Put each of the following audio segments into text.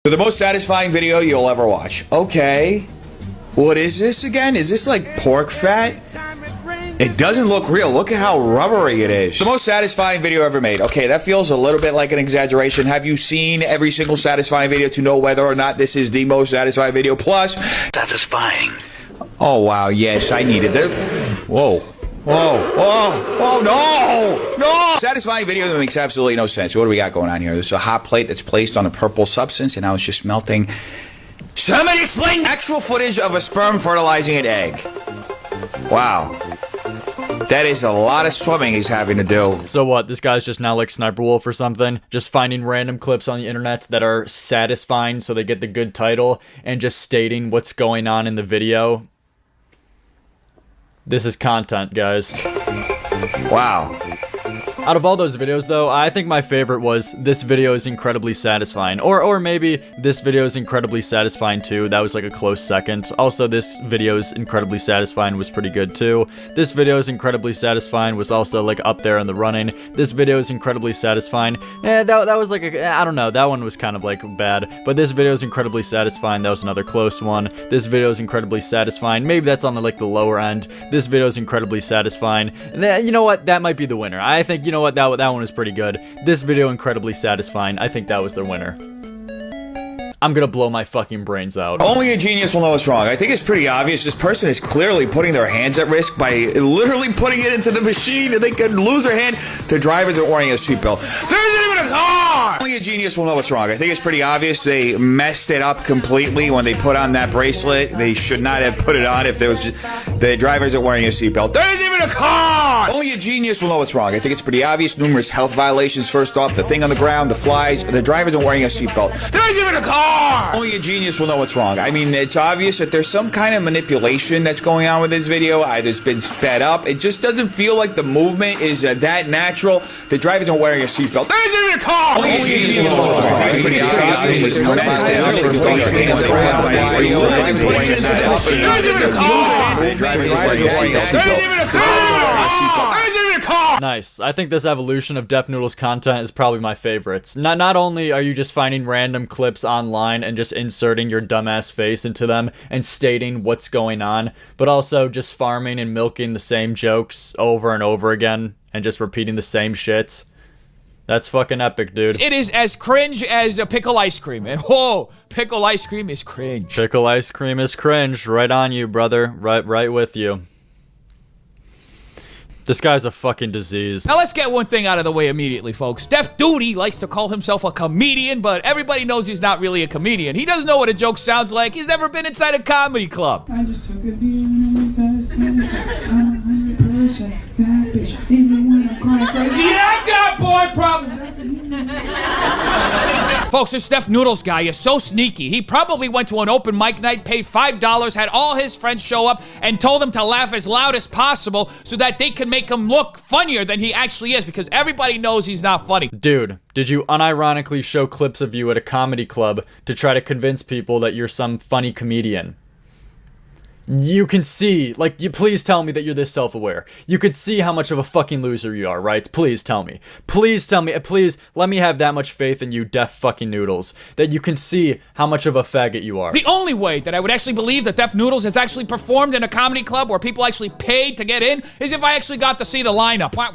So the most satisfying video you'll ever watch. Okay. What is this again? Is this like pork fat? It doesn't look real. Look at how rubbery it is. The most satisfying video ever made. Okay, that feels a little bit like an exaggeration. Have you seen every single satisfying video to know whether or not this is the most satisfying video? Plus, satisfying. Oh, wow. Yes, I needed it. Whoa. Whoa. Whoa. Oh, no. No. Satisfying video that makes absolutely no sense. What do we got going on here? There's a hot plate that's placed on a purple substance, and now it's just melting. Somebody explain actual footage of a sperm fertilizing an egg. Wow. That is a lot of swimming he's having to do. So what, this guy's just now like Sniper Wolf or something? Just finding random clips on the internet that are satisfying so they get the good title and just stating what's going on in the video? This is content, guys. Wow. Out of all those videos, though, I think my favorite was this video is incredibly satisfying. Or maybe this video is incredibly satisfying too. That was like a close second. Also, this video is incredibly satisfying was pretty good too. This video is incredibly satisfying was also like up there in the running. This video is incredibly satisfying. That was like I don't know. That one was kind of like bad. But this video is incredibly satisfying. That was another close one. This video is incredibly satisfying. Maybe that's on the like the lower end. This video is incredibly satisfying. And you know what? That might be the winner. I think you know what, that one was pretty good. This video incredibly satisfying. I think that was the winner. I'm gonna blow my fucking brains out. Only a genius will know what's wrong. I think it's pretty obvious. This person is clearly putting their hands at risk by literally putting it into the machine, and they could lose their hand. The drivers are wearing a seatbelt. There isn't even a car! Only a genius will know what's wrong. I think it's pretty obvious they messed it up completely when they put on that bracelet. They should not have put it on if there was the drivers are wearing a seatbelt. There isn't even a car! Only a genius will know what's wrong. I think it's pretty obvious. Numerous health violations. First off, the thing on the ground, the flies, the drivers are wearing a seatbelt. There isn't even a car! Only a genius will know what's wrong. I mean, it's obvious that there's some kind of manipulation that's going on with this video. Either it's been sped up. It just doesn't feel like the movement is that natural. The drivers are wearing a seatbelt. There isn't even a car! Only a genius will know what's wrong. It's pretty obvious. There isn't even a car! There isn't even a car! Nice. I think this evolution of Def Noodles content is probably my favorites. Not only are you just finding random clips online and just inserting your dumbass face into them and stating what's going on, but also just farming and milking the same jokes over and over again and just repeating the same shit. That's fucking epic, dude. It is as cringe as a pickle ice cream. And whoa, pickle ice cream is cringe. Pickle ice cream is cringe. Right on you, brother. Right with you. This guy's a fucking disease. Now let's get one thing out of the way immediately, folks. Def Duty likes to call himself a comedian, but everybody knows he's not really a comedian. He doesn't know what a joke sounds like. He's never been inside a comedy club. I just took a deal and test me. I'm 100% that bitch. Even when I'm crying crazy. Yeah, I got boy problems. Folks, this Def Noodles guy is so sneaky. He probably went to an open mic night, paid $5, had all his friends show up, and told them to laugh as loud as possible so that they can make him look funnier than he actually is, because everybody knows he's not funny. Dude, did you unironically show clips of you at a comedy club to try to convince people that you're some funny comedian? You can see, like, you please tell me that you're this self-aware. You could see how much of a fucking loser you are, right? Please tell me. Please tell me. Please let me have that much faith in you, Def fucking Noodles, that you can see how much of a faggot you are. The only way that I would actually believe that Def Noodles has actually performed in a comedy club where people actually paid to get in is if I actually got to see the lineup. What?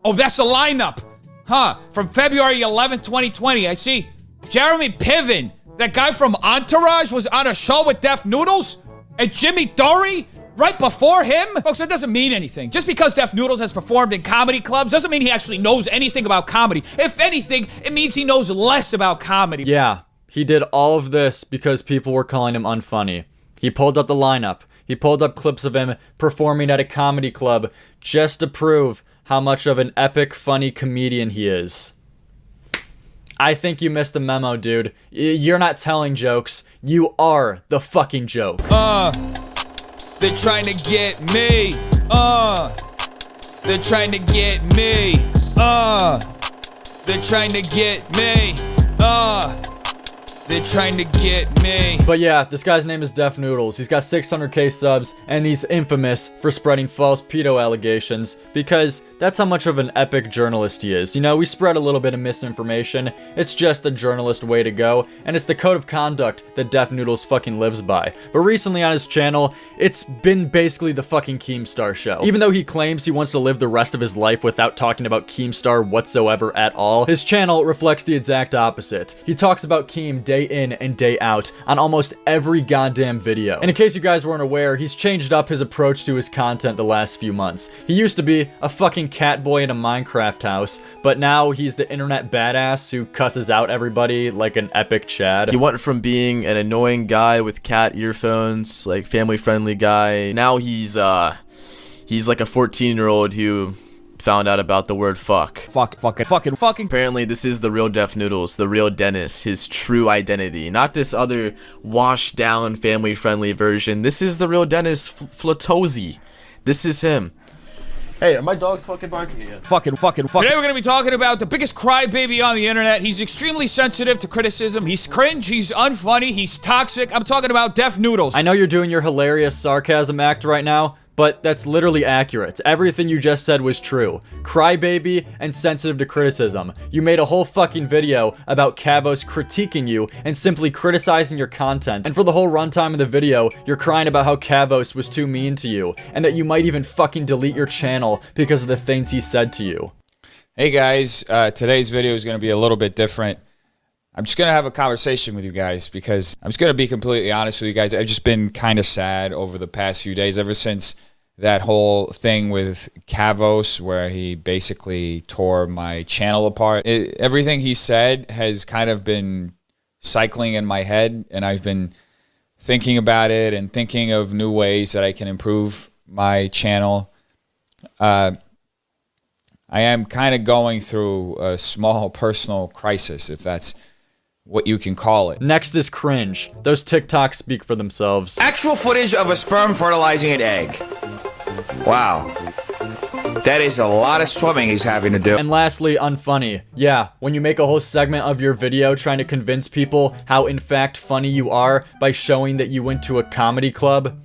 Oh, that's the lineup. Huh. From February 11th, 2020. I see Jeremy Piven, that guy from Entourage, was on a show with Def Noodles. And Jimmy Dory, right before him? Folks, that doesn't mean anything. Just because Def Noodles has performed in comedy clubs doesn't mean he actually knows anything about comedy. If anything, it means he knows less about comedy. Yeah, he did all of this because people were calling him unfunny. He pulled up the lineup. He pulled up clips of him performing at a comedy club just to prove how much of an epic, funny comedian he is. I think you missed the memo, dude. You're not telling jokes. You are the fucking joke. They're trying to get me. They're trying to get me. They're trying to get me. They're trying to get me. But yeah, this guy's name is Def Noodles. He's got 600k subs, and he's infamous for spreading false pedo allegations, because that's how much of an epic journalist he is. You know, we spread a little bit of misinformation. It's just the journalist way to go, and it's the code of conduct that Def Noodles fucking lives by. But recently on his channel, it's been basically the fucking Keemstar show. Even though he claims he wants to live the rest of his life without talking about Keemstar whatsoever at all, his channel reflects the exact opposite. He talks about Keem day in and day out on almost every goddamn video. And in case you guys weren't aware, he's changed up his approach to his content the last few months. He used to be a fucking cat boy in a Minecraft house, but now he's the internet badass who cusses out everybody like an epic Chad. He went from being an annoying guy with cat earphones, like family-friendly guy. Now he's like a 14-year-old who found out about the word fuck. Fucking. Apparently, this is the real Def Noodles, the real Dennis, his true identity. Not this other washed-down, family-friendly version. This is the real Dennis Flatozy. This is him. Hey, are my dogs fucking barking again? Fucking. Today we're gonna be talking about the biggest crybaby on the internet. He's extremely sensitive to criticism. He's cringe, he's unfunny, he's toxic. I'm talking about Def Noodles. I know you're doing your hilarious sarcasm act right now, but that's literally accurate. Everything you just said was true. Crybaby and sensitive to criticism. You made a whole fucking video about Kavos critiquing you and simply criticizing your content. And for the whole runtime of the video, you're crying about how Kavos was too mean to you, and that you might even fucking delete your channel because of the things he said to you. Hey guys, today's video is gonna be a little bit different. I'm just gonna have a conversation with you guys because I'm just gonna be completely honest with you guys. I've just been kind of sad over the past few days, ever since that whole thing with Kavos where he basically tore my channel apart. Everything he said has kind of been cycling in my head, and I've been thinking about it and thinking of new ways that I can improve my channel. I am kind of going through a small personal crisis, if that's what you can call it. Next is cringe. Those TikToks speak for themselves. Actual footage of a sperm fertilizing an egg. Wow. That is a lot of swimming he's having to do. And lastly, unfunny. Yeah, when you make a whole segment of your video trying to convince people how in fact funny you are by showing that you went to a comedy club,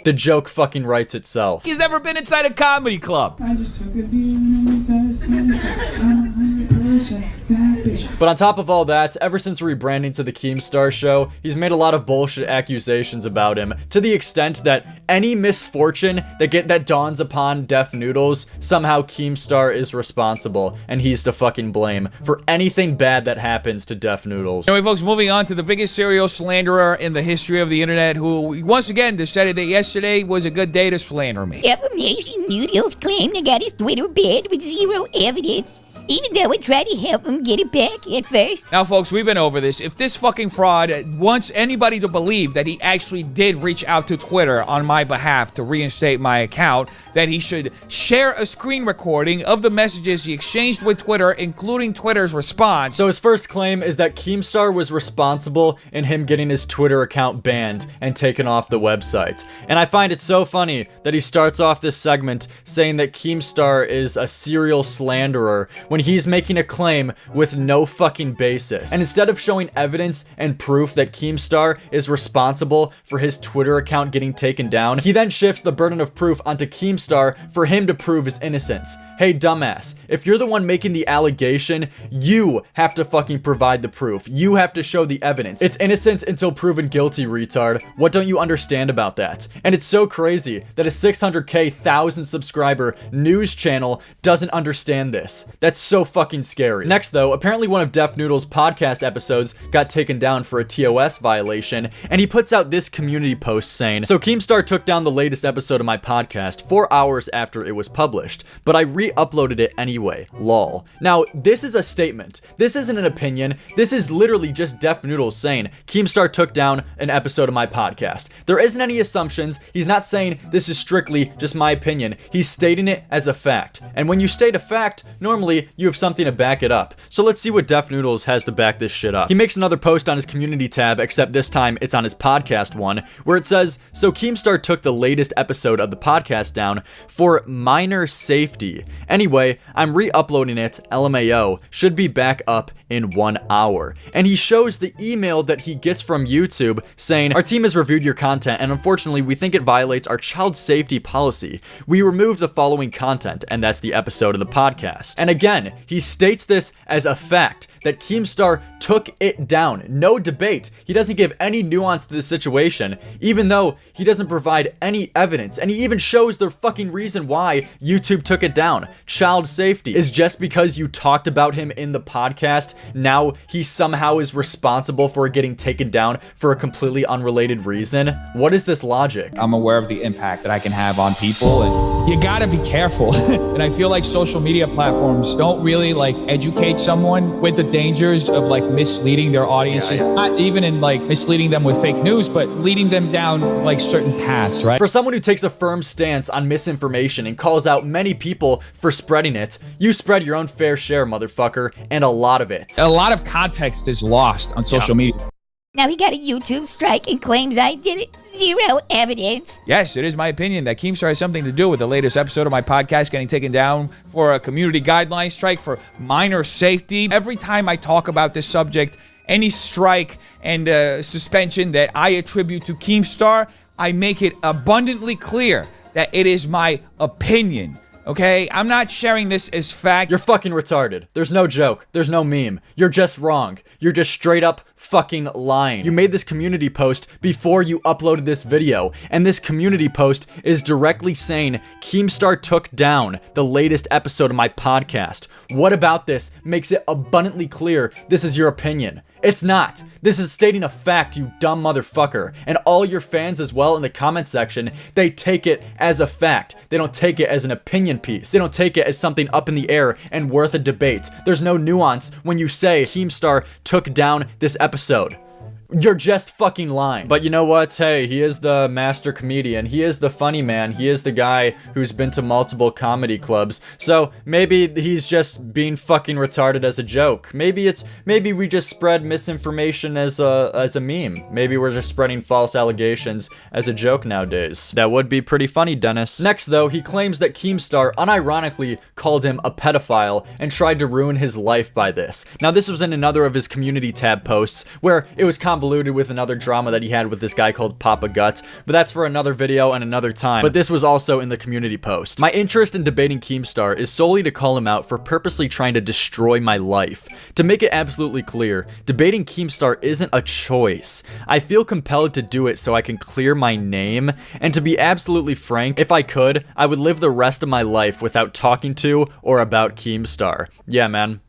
the joke fucking writes itself. He's never been inside a comedy club. I just took a DNA test and I'm 100% that bitch. But on top of all that, ever since rebranding to the Keemstar show, he's made a lot of bullshit accusations about him, to the extent that any misfortune that dawns upon Def Noodles, somehow Keemstar is responsible, and he's to fucking blame for anything bad that happens to Def Noodles. Anyway, folks, moving on to the biggest serial slanderer in the history of the internet, who once again decided that yesterday was a good day to slander me. Defamation Noodles claimed they got his Twitter banned with zero evidence, even though I tried to help him get it back at first. Now, folks, we've been over this. If this fucking fraud wants anybody to believe that he actually did reach out to Twitter on my behalf to reinstate my account, then he should share a screen recording of the messages he exchanged with Twitter, including Twitter's response. So his first claim is that Keemstar was responsible in him getting his Twitter account banned and taken off the website. And I find it so funny that he starts off this segment saying that Keemstar is a serial slanderer when he's making a claim with no fucking basis. And instead of showing evidence and proof that Keemstar is responsible for his Twitter account getting taken down, he then shifts the burden of proof onto Keemstar for him to prove his innocence. Hey, dumbass, if you're the one making the allegation, you have to fucking provide the proof. You have to show the evidence. It's innocent until proven guilty, retard. What don't you understand about that? And it's so crazy that a 600k 1,000 subscriber news channel doesn't understand this. That's so fucking scary. Next though, apparently one of Def Noodles' podcast episodes got taken down for a TOS violation, and he puts out this community post saying, "So Keemstar took down the latest episode of my podcast 4 hours after it was published, but I re-uploaded it anyway, lol." Now, this is a statement. This isn't an opinion. This is literally just Def Noodles saying, Keemstar took down an episode of my podcast. There isn't any assumptions. He's not saying this is strictly just my opinion. He's stating it as a fact. And when you state a fact, normally you have something to back it up. So let's see what Def Noodles has to back this shit up. He makes another post on his community tab, except this time it's on his podcast one, where it says, so Keemstar took the latest episode of the podcast down for minor safety. Anyway, I'm re-uploading it, LMAO, should be back up in 1 hour. And he shows the email that he gets from YouTube saying, our team has reviewed your content and unfortunately we think it violates our child safety policy. We remove the following content, and that's the episode of the podcast. And again, he states this as a fact that Keemstar took it down. No debate. He doesn't give any nuance to the situation, even though he doesn't provide any evidence. And he even shows the fucking reason why YouTube took it down. Child safety. Is just because you talked about him in the podcast, now he somehow is responsible for getting taken down for a completely unrelated reason? What is this logic? I'm aware of the impact that I can have on people, and you gotta be careful. And I feel like social media platforms don't really like educate someone with the dangers of like misleading their audiences, not even in like misleading them with fake news, but leading them down like certain paths, right? For someone who takes a firm stance on misinformation and calls out many people for spreading it, you spread your own fair share, motherfucker, and a lot of it. A lot of context is lost on social media. Now he got a YouTube strike and claims I did it. Zero evidence. Yes, it is my opinion that Keemstar has something to do with the latest episode of my podcast getting taken down for a community guideline strike for minor safety. Every time I talk about this subject, any strike and suspension that I attribute to Keemstar, I make it abundantly clear that it is my opinion. Okay, I'm not sharing this as fact. You're fucking retarded. There's no joke. There's no meme. You're just wrong. You're just straight up fucking lying. You made this community post before you uploaded this video, and this community post is directly saying Keemstar took down the latest episode of my podcast. What about this makes it abundantly clear this is your opinion? It's not. This is stating a fact, you dumb motherfucker. And all your fans as well in the comment section, they take it as a fact. They don't take it as an opinion piece. They don't take it as something up in the air and worth a debate. There's no nuance when you say Keemstar took down this episode. You're just fucking lying. But you know what? Hey, he is the master comedian. He is the funny man. He is the guy who's been to multiple comedy clubs. So maybe he's just being fucking retarded as a joke. Maybe we just spread misinformation as a meme. Maybe we're just spreading false allegations as a joke nowadays. That would be pretty funny, Dennis. Next though, he claims that Keemstar unironically called him a pedophile and tried to ruin his life by this. Now this was in another of his community tab posts where it was convoluted with another drama that he had with this guy called Papa Guts, but that's for another video and another time. But this was also in the community post. My interest in debating Keemstar is solely to call him out for purposely trying to destroy my life. To make it absolutely clear, debating Keemstar isn't a choice. I feel compelled to do it so I can clear my name, and to be absolutely frank, if I could, I would live the rest of my life without talking to or about Keemstar. Yeah, man.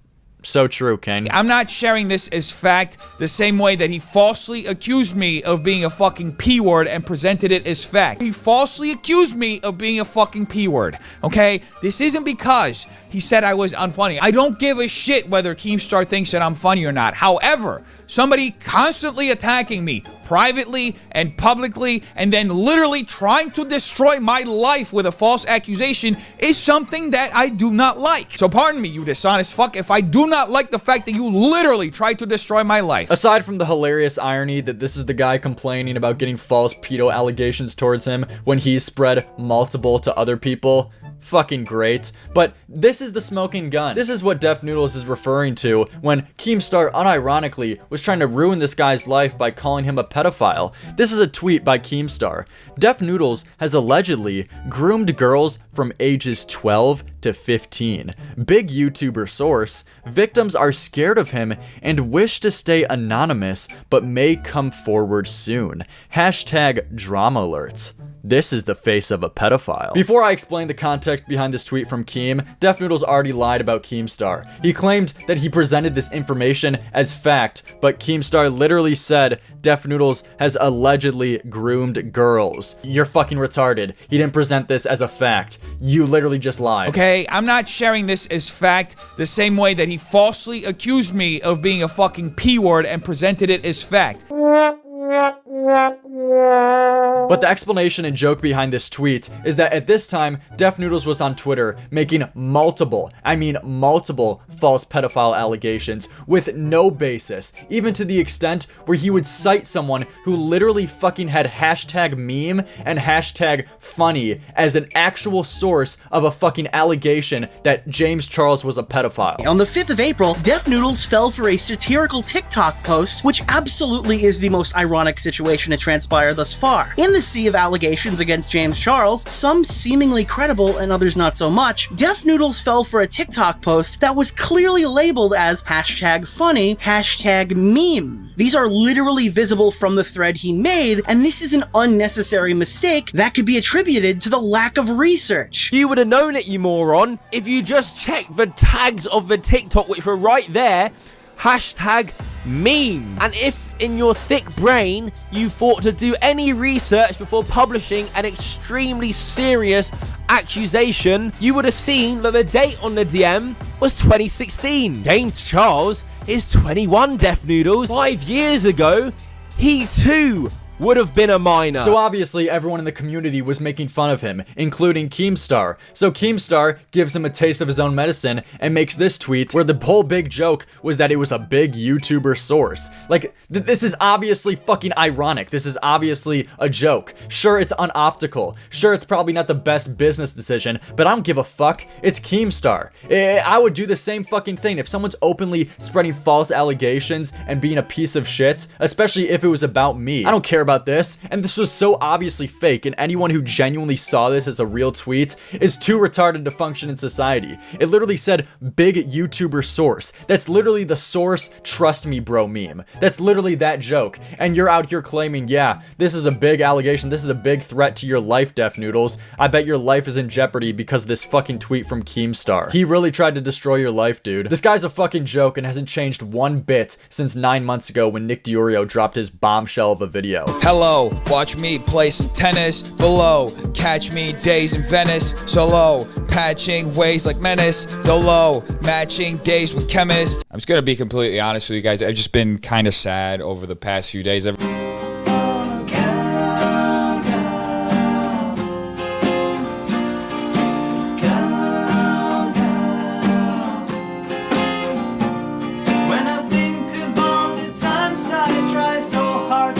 So true, King. I'm not sharing this as fact the same way that he falsely accused me of being a fucking P-word and presented it as fact. He falsely accused me of being a fucking P-word, okay? This isn't because he said I was unfunny. I don't give a shit whether Keemstar thinks that I'm funny or not. However, somebody constantly attacking me privately and publicly and then literally trying to destroy my life with a false accusation is something that I do not like. So pardon me, you dishonest fuck, if I do not like the fact that you literally tried to destroy my life. Aside from the hilarious irony that this is the guy complaining about getting false pedo allegations towards him when he spread multiple to other people, fucking great. But this is the smoking gun. This is what Def Noodles is referring to when Keemstar unironically was trying to ruin this guy's life by calling him a pedophile. This is a tweet by Keemstar. Def Noodles has allegedly groomed girls from ages 12 to 15. Big YouTuber source. Victims are scared of him and wish to stay anonymous, but may come forward soon. Hashtag drama alerts. This is the face of a pedophile. Before I explain the context behind this tweet from Keem, Def Noodles already lied about Keemstar. He claimed that he presented this information as fact, but Keemstar literally said Def Noodles has allegedly groomed girls. You're fucking retarded. He didn't present this as a fact. You literally just lied. Okay, I'm not sharing this as fact the same way that he falsely accused me of being a fucking P-word and presented it as fact. But the explanation and joke behind this tweet is that at this time, Def Noodles was on Twitter making multiple false pedophile allegations with no basis, even to the extent where he would cite someone who literally fucking had hashtag meme and hashtag funny as an actual source of a fucking allegation that James Charles was a pedophile. On the 5th of April, Def Noodles fell for a satirical TikTok post, which absolutely is the most ironic situation to transpire thus far. In the sea of allegations against James Charles, some seemingly credible and others not so much, Def Noodles fell for a TikTok post that was clearly labeled as hashtag funny, hashtag meme. These are literally visible from the thread he made, and this is an unnecessary mistake that could be attributed to the lack of research. You would have known it, you moron, if you just checked the tags of the TikTok, which were right there, hashtag meme. And if in your thick brain you thought to do any research before publishing an extremely serious accusation, you would have seen that the date on the DM was 2016. James Charles is 21, Def Noodles. 5 years ago, he too would have been a minor. So obviously everyone in the community was making fun of him, including Keemstar. So Keemstar gives him a taste of his own medicine and makes this tweet where the whole big joke was that it was a big YouTuber source. Like, this is obviously fucking ironic. This is obviously a joke. Sure, it's unoptical. Sure, it's probably not the best business decision, but I don't give a fuck. It's Keemstar. I would do the same fucking thing if someone's openly spreading false allegations and being a piece of shit, especially if it was about me. I don't care about this, and this was so obviously fake, and anyone who genuinely saw this as a real tweet is too retarded to function in society. It literally said big YouTuber source. That's literally the source trust me bro meme. That's literally that joke, and you're out here claiming, yeah, this is a big allegation, this is a big threat to your life, Def Noodles. I bet your life is in jeopardy because of this fucking tweet from Keemstar. He really tried to destroy your life, dude. This guy's a fucking joke and hasn't changed one bit since 9 months ago when Nick DiOrio dropped his bombshell of a video. Hello, watch me play some tennis. Below, catch me days in Venice. Solo, patching ways like menace. Dolo, matching days with chemists. I'm just gonna be completely honest with you guys. I've just been kind of sad over the past few days. When I think of all the times I try so hard